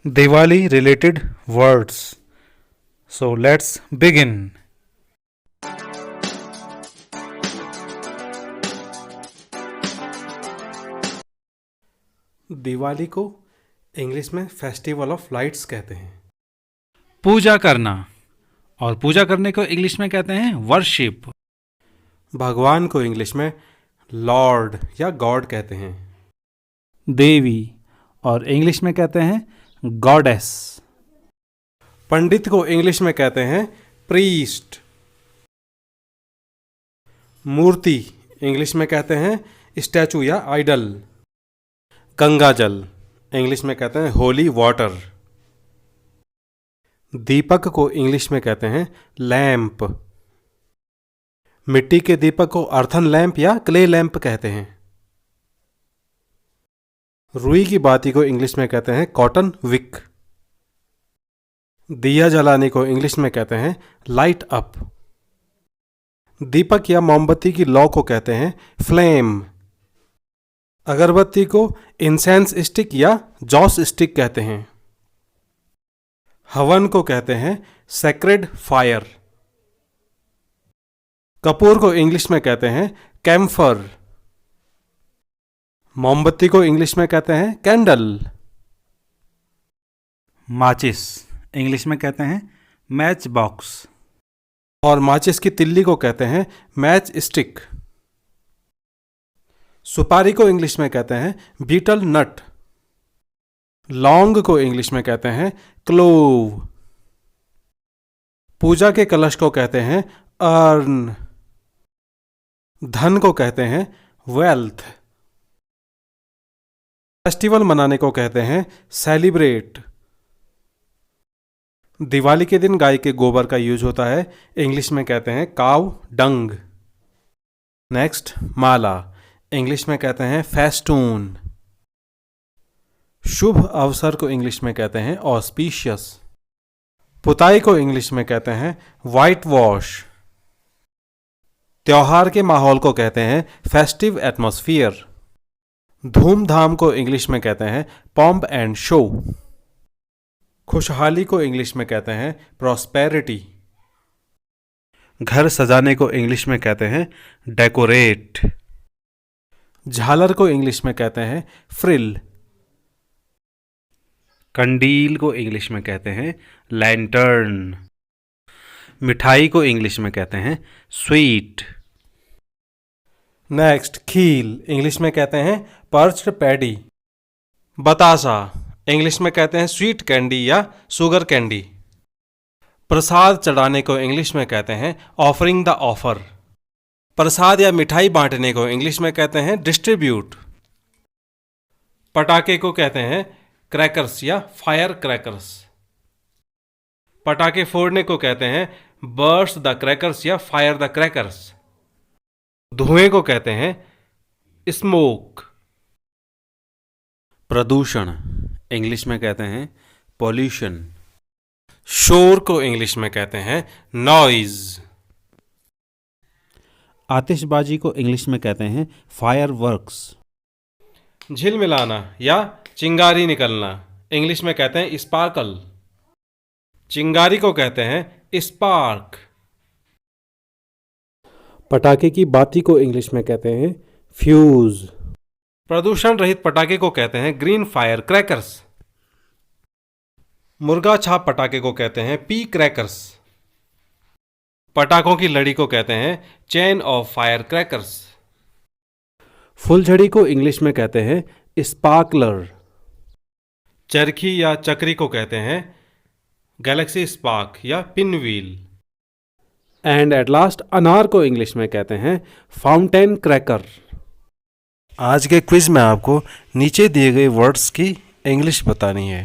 Diwali related words. So let's begin. Diwali को English में festival of lights कहते हैं। पूजा करना, और पूजा करने को इंग्लिश में कहते हैं वर्शिप। भगवान को इंग्लिश में लॉर्ड या गॉड कहते हैं। देवी, और इंग्लिश में कहते हैं गॉडेस। पंडित को इंग्लिश में कहते हैं प्रीस्ट। मूर्ति इंग्लिश में कहते हैं स्टैचू या आइडल। गंगा जल इंग्लिश में कहते हैं होली वाटर। दीपक को इंग्लिश में कहते हैं लैंप। मिट्टी के दीपक को अर्थन लैंप या क्ले लैंप कहते हैं। रुई की बाती को इंग्लिश में कहते हैं कॉटन विक। दिया जलाने को इंग्लिश में कहते हैं लाइट अप। दीपक या मोमबत्ती की लौ को कहते हैं फ्लेम। अगरबत्ती को इंसेंस स्टिक या जॉस स्टिक कहते हैं। हवन को कहते हैं सेक्रेड फायर। कपूर को इंग्लिश में कहते हैं कैम्फर। मोमबत्ती को इंग्लिश में कहते हैं कैंडल। माचिस इंग्लिश में कहते हैं मैच बॉक्स। और माचिस की तिल्ली को कहते हैं मैच स्टिक। सुपारी को इंग्लिश में कहते हैं बीटल नट। लौंग को इंग्लिश में कहते हैं क्लोव। पूजा के कलश को कहते हैं अर्न। धन को कहते हैं वेल्थ। फेस्टिवल मनाने को कहते हैं सेलिब्रेट। दिवाली के दिन गाय के गोबर का यूज होता है, इंग्लिश में कहते हैं काउ डंग। नेक्स्ट, माला इंग्लिश में कहते हैं फेस्टून। शुभ अवसर को इंग्लिश में कहते हैं ऑस्पिशियस। पुताई को इंग्लिश में कहते हैं वाइट वॉश। त्योहार के माहौल को कहते हैं फेस्टिव एटमॉस्फियर। धूमधाम को इंग्लिश में कहते हैं पॉम्प एंड शो। खुशहाली को इंग्लिश में कहते हैं प्रॉस्पेरिटी। घर सजाने को इंग्लिश में कहते हैं डेकोरेट। झालर को इंग्लिश में कहते हैं फ्रिल। कंडील को इंग्लिश में कहते हैं लैंटर्न। मिठाई को इंग्लिश में कहते हैं स्वीट। नेक्स्ट, खील इंग्लिश में कहते हैं पर्च्ड पैडी। बतासा इंग्लिश में कहते हैं स्वीट कैंडी या शुगर कैंडी। प्रसाद चढ़ाने को इंग्लिश में कहते हैं ऑफरिंग द ऑफर। प्रसाद या मिठाई बांटने को इंग्लिश में कहते हैं डिस्ट्रीब्यूट। पटाखे को कहते हैं क्रैकर्स या फायर क्रैकर्स। पटाखे फोड़ने को कहते हैं बर्स्ट द क्रैकर्स या फायर द क्रैकर्स। धुएं को कहते हैं स्मोक। प्रदूषण इंग्लिश में कहते हैं पॉल्यूशन। शोर को इंग्लिश में कहते हैं नॉइज। आतिशबाजी को इंग्लिश में कहते हैं फायर वर्क्स। झिलमिलाना या चिंगारी निकलना इंग्लिश में कहते हैं स्पार्कल। चिंगारी को कहते हैं स्पार्क। पटाखे की बाती को इंग्लिश में कहते हैं फ्यूज। प्रदूषण रहित पटाखे को कहते हैं ग्रीन फायर क्रैकर्स। मुर्गा छाप पटाखे को कहते हैं पी क्रैकर्स। पटाखों की लड़ी को कहते हैं चेन ऑफ फायर क्रैकर्स। फुलझड़ी को इंग्लिश में कहते हैं स्पार्कलर। चरखी या चक्री को कहते हैं गैलेक्सी स्पार्क या pin wheel. And at last, अनार को इंग्लिश में कहते हैं फाउंटेन क्रैकर। आज के क्विज में आपको नीचे दिए गए वर्ड्स की इंग्लिश बतानी है।